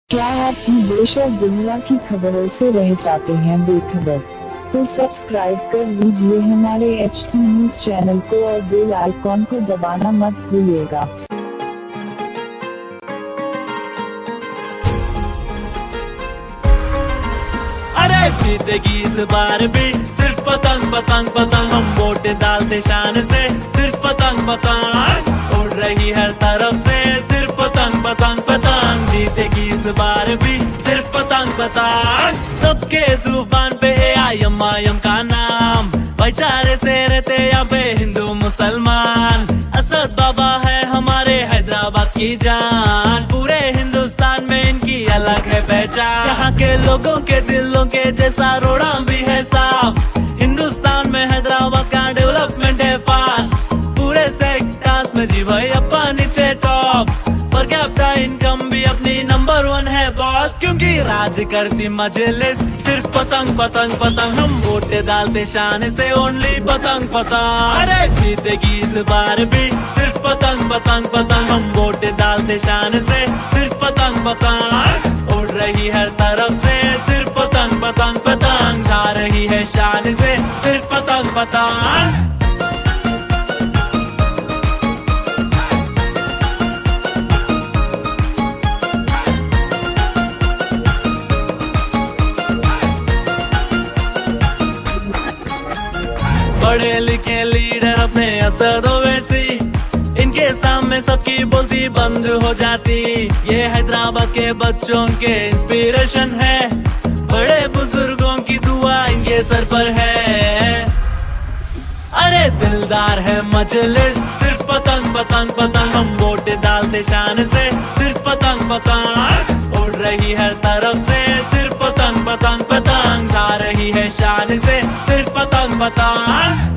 क्या आप देश और दुनिया की खबरों से रह जाते हैं बेखबर? तो सब्सक्राइब कर लीजिए हमारे HT न्यूज चैनल को और बेल आइकॉन को दबाना मत भूलिएगा। अरे जीतेगी इस बार भी सिर्फ पतंग पतंग पतंग, हम वोट डालते शान से सिर्फ पतंग पतंग, उड़ रही हर तरफ से सिर्फ पतंग पतंग पतंग। जीतेगी इस बार भी सिर्फ पतंग पतंग, सबके जुबान पे है आयम का नाम, भाईचारे से रहते यहाँ पे हिंदू मुसलमान। असद बाबा है हमारे हैदराबाद की जान, पूरे हिंदुस्तान में इनकी अलग है पहचान। यहाँ के लोगों के दिलों के जैसा रोड़ा भी है साफ, हिंदुस्तान में हैदराबाद का डेवलपमेंट है फास्ट, पूरे सेक्टर्स में जी भाई अपा नीचे टॉप, पर कैपिटा इनकम भी अपनी नंबर 1 है बॉस, क्योंकि राज करती मजलिस सिर्फ पतंग पतंग पतंग, हम वोट डालते शान से ओनली पतंग पतंग। अरे जीतेगी इस बार भी सिर्फ पतंग पतंग पतंग, हम वोट डालते शान से सिर्फ पतंग पतंग, उड़ रही हर तरफ से सिर्फ पतंग पतंग पतंग, छा रही है शान से सिर्फ पतंग पतंग। पढ़े लिखे लीडर अपने असद ओवैसी, इनके सामने सबकी बोलती बंद हो जाती। ये हैदराबाद के बच्चों के इंस्पिरेशन है, बड़े बुजुर्गों की दुआ इनके सर पर है। अरे दिलदार है मजलिस सिर्फ पतंग पतंग पतंग, हम वोट डालते शान से सिर्फ पतंग पतंग, उड़ रही हर तरफ से सिर्फ पतंग पतंग पतंग, छा रही है शान से सिर्फ पतंग पतंग।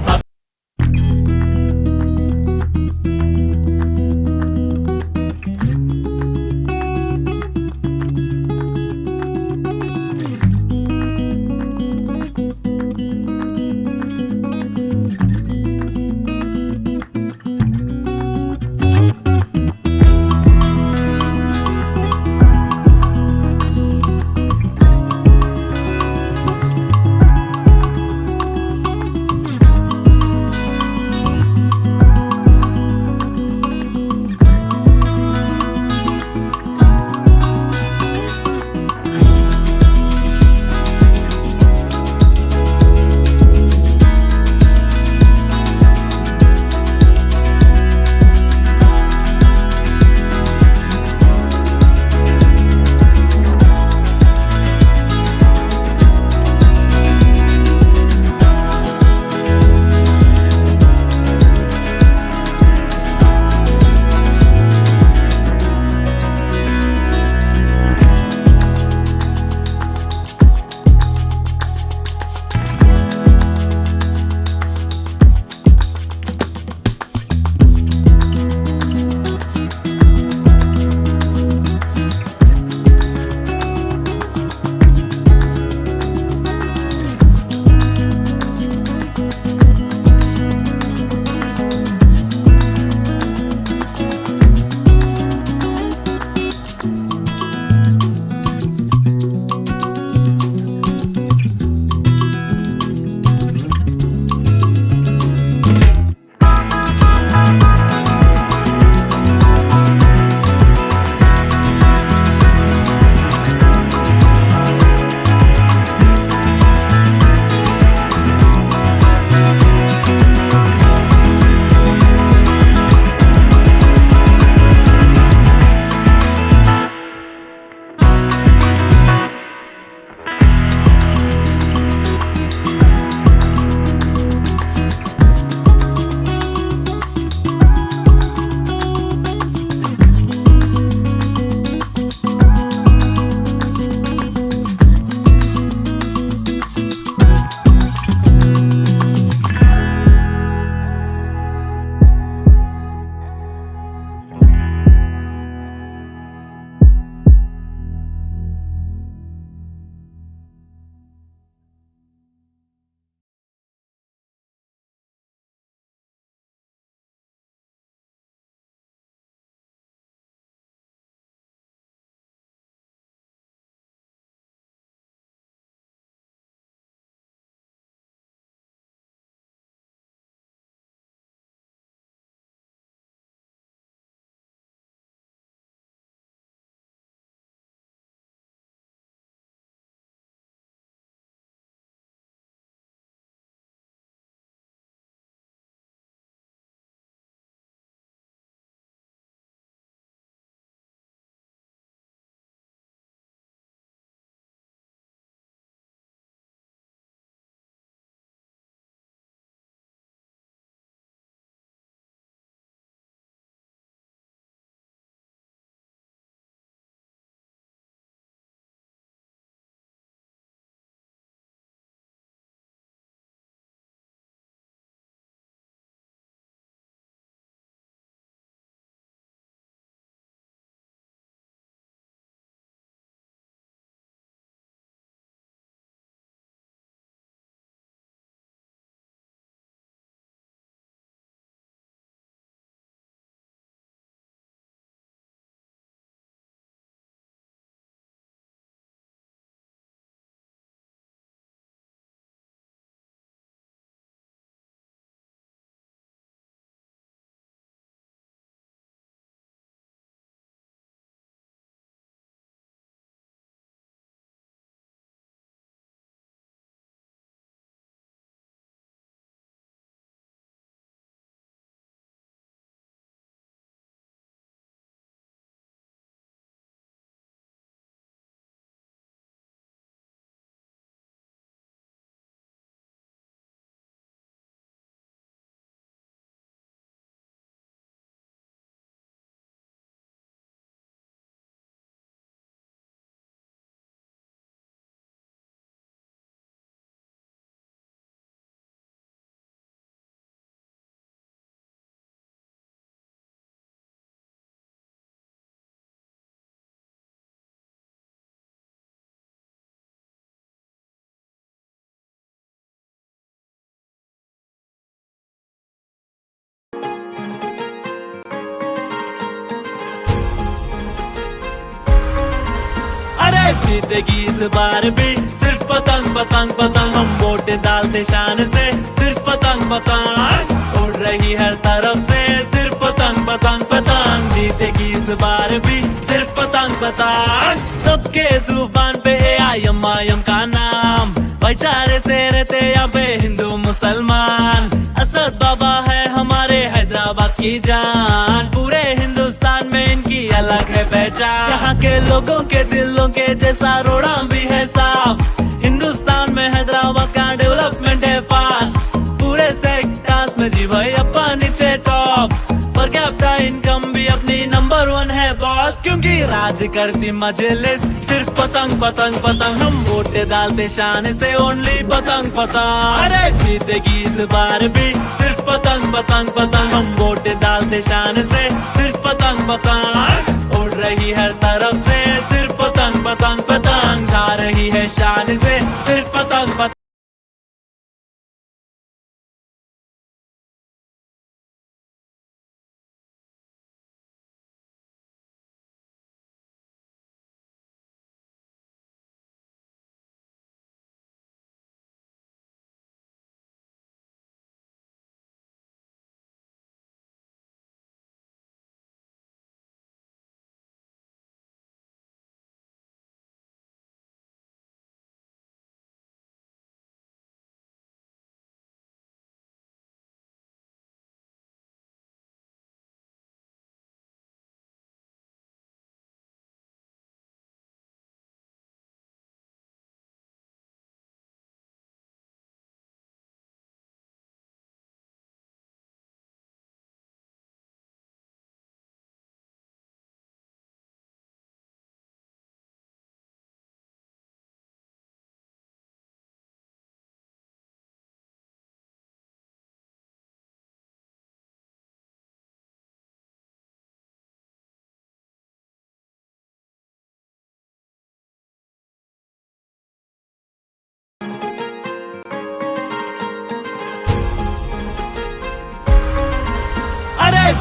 अरे जीतेगी इस बार भी सिर्फ पतंग पतंग पतंग, हम वोट डालते शान से सिर्फ पतंग पतंग, उड़ रही हर तरफ से सिर्फ पतंग पतंग पतंग, जीतेगी इस बार भी सिर्फ पतंग पतंग। सबके जुबान पे है आयम का नाम, भाईचारे से रहते यहाँ पे हिंदू मुसलमान, असद बाबा है हमारे हैदराबाद की जान, पूरे हिंदुस्तान में इनकी अलग है पहचान, यहाँ के लोगों के दिलों के जैसा रोड़ा भी है साफ, हिंदुस्तान में हैदराबाद का डेवलपमेंट है फास्ट, पूरे सेक्टर्स में जी भाई अपा नीचे टॉप, पर कैपिटा इनकम भी अपनी नंबर 1 है बॉस, क्योंकि राज करती मजलिस सिर्फ पतंग पतंग पतंग, हम वोट डालते शान से ओनली पतंग पतंग। अरे जीतेगी इस बार भी सिर्फ पतंग पतंग पतंग, हम वोट डालते शान से सिर्फ पतंग पतंग, उड़ रही हर तरफ से सिर्फ पतंग पतंग पतंग, छा रही है शान से सिर्फ पतंग पतंग।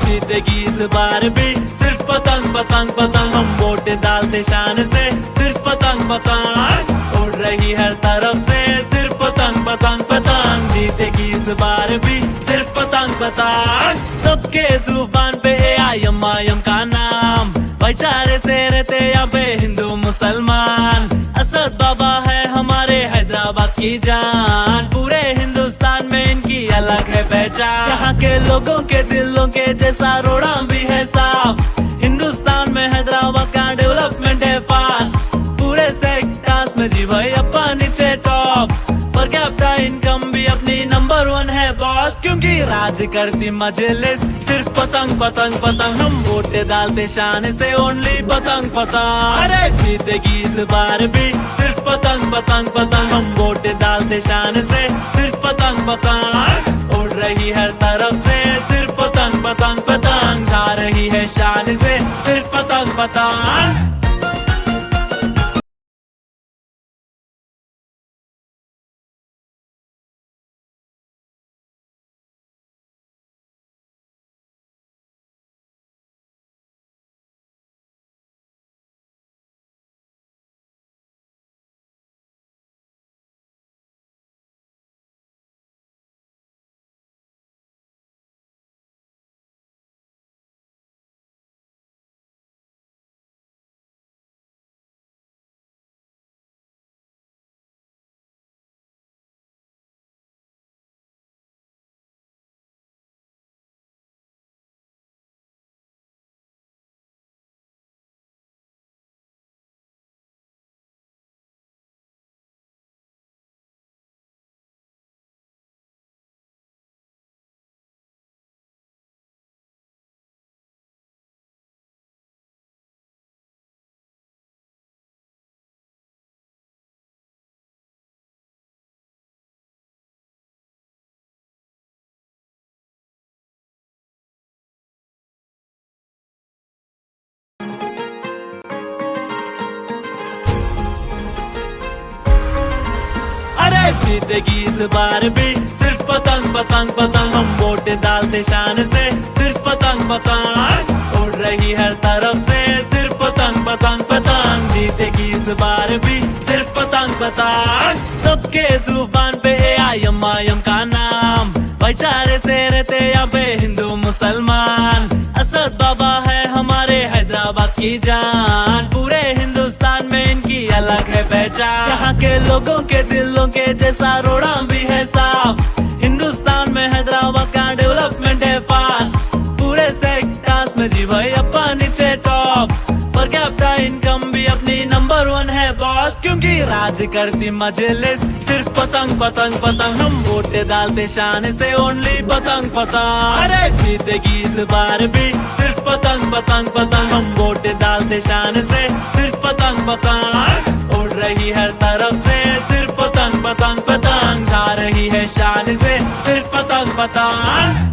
जीतेगी इस बार भी सिर्फ पतंग पतंग पतंग, हम वोट डालते शान से सिर्फ पतंग पतंग, उड़ रही हर तरफ से सिर्फ पतंग पतंग पतंग, जीतेगी इस बार भी सिर्फ पतंग पतंग। सबके जुबान पे है आयम का नाम, भाईचारे से रहते यहाँ पे हिंदू मुसलमान, असद बाबा है हमारे हैदराबाद की जान, पूरे हिंदुस्तान में इनकी अलग है पहचान, यहाँ के लोगों के दिलों के जैसा रोड़ा भी है साफ, हिंदुस्तान में हैदराबाद का डेवलपमेंट है फास्ट, पूरे सेक्टर्स में जी भाई अपा नीचे टॉप, पर कैपिटा इनकम भी अपनी नंबर 1 है बॉस, क्योंकि राज करती मजलिस सिर्फ पतंग पतंग पतंग, हम वोट डालते शान से ओनली पतंग पतंग। अरे जीतेगी इस बार भी सिर्फ पतंग पतंग पतंग, हम वोट डालते शान से सिर्फ पतंग पतंग, उड़ रही हर तरफ से सिर्फ पतंग पतंग पतंग, छा रही है शान से सिर्फ पतंग पतंग। जीतेगी इस बार भी सिर्फ पतंग पतंग पतंग, हम वोट डालते शान से सिर्फ पतंग पतंग, उड़ रही हर तरफ से सिर्फ पतंग पतंग पतंग, जीतेगी इस बार भी सिर्फ पतंग पतंग। सबके जुबान पे आयम का नाम, भाईचारे से रहते यहाँ पे हिंदू मुसलमान। असद बाबा है हमारे हैदराबाद की जान, पूरे हिंदुस्तान में इनकी अलग है पहचान। यहाँ के लोगों के दिलों के जैसा रोड़ा भी है साफ, हिंदुस्तान में हैदराबाद का डेवलपमेंट है फास्ट। पूरे सेक्टर्स में जी भाई अपा नीचे टॉप, पर कैपिटा इनकम भी अपनी नंबर 1 है बॉस। क्योंकि राज करती मजलिस सिर्फ पतंग पतंग पतंग, हम वोटे डालते शान से ओनली पतंग पतंग। अरे जीतेगी इस बार भी सिर्फ पतंग पतंग पतंग, हम वोटे डालते शान से सिर्फ पतंग पतंग। उड़ रही हर तरफ से सिर्फ पतंग पतंग पतंग, छा रही है शान से सिर्फ पतंग पतंग।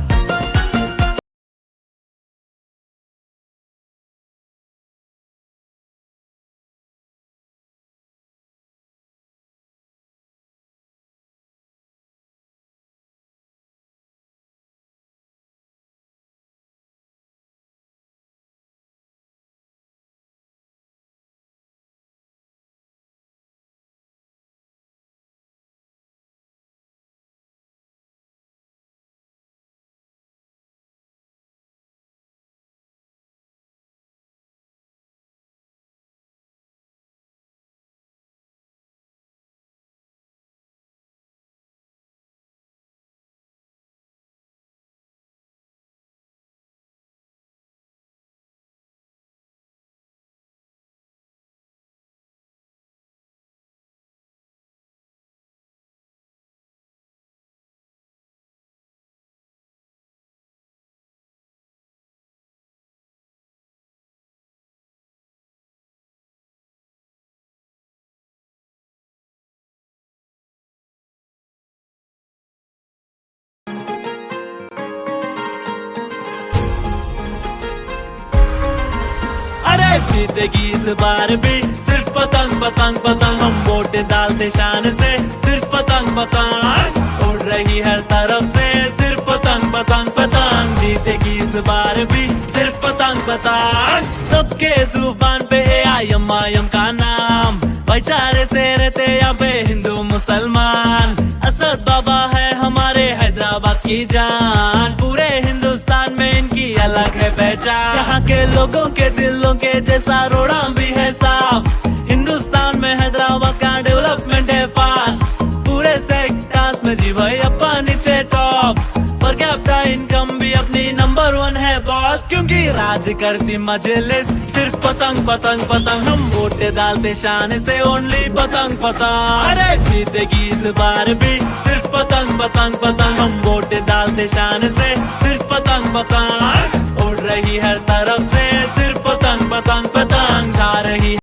जीतेगी इस बार भी सिर्फ पतंग पतंग पतंग, हम वोट डालते शान से सिर्फ पतंग पतंग। उड़ रही हर तरफ से सिर्फ पतंग पतंग पतंग, जीतेगी इस बार भी सिर्फ पतंग पतंग। सबके जुबान पे आयम का नाम, भाईचारे से रहते यहाँ पे हिंदू मुसलमान। असद बाबा है हमारे हैदराबाद की जान, पूरे हिंदुस्तान में इनकी अलग है पहचान। यहाँ के लोगों के दिलों के जैसा रोड़ा भी है साफ, हिंदुस्तान में हैदराबाद का डेवलपमेंट है फास्ट। पूरे सेक्टर्स में जी भाई अपा नीचे टॉप, पर कैपिटा इनकम भी अपनी नंबर 1 है बॉस। क्योंकि राज करती मजलिस सिर्फ पतंग पतंग पतंग, हम वोटे डालते शान से ओनली पतंग पतंग। अरे जीतेगी इस बार भी सिर्फ पतंग पतंग पतंग, हम वोटे डालते शान से सिर्फ पतंग पतंग।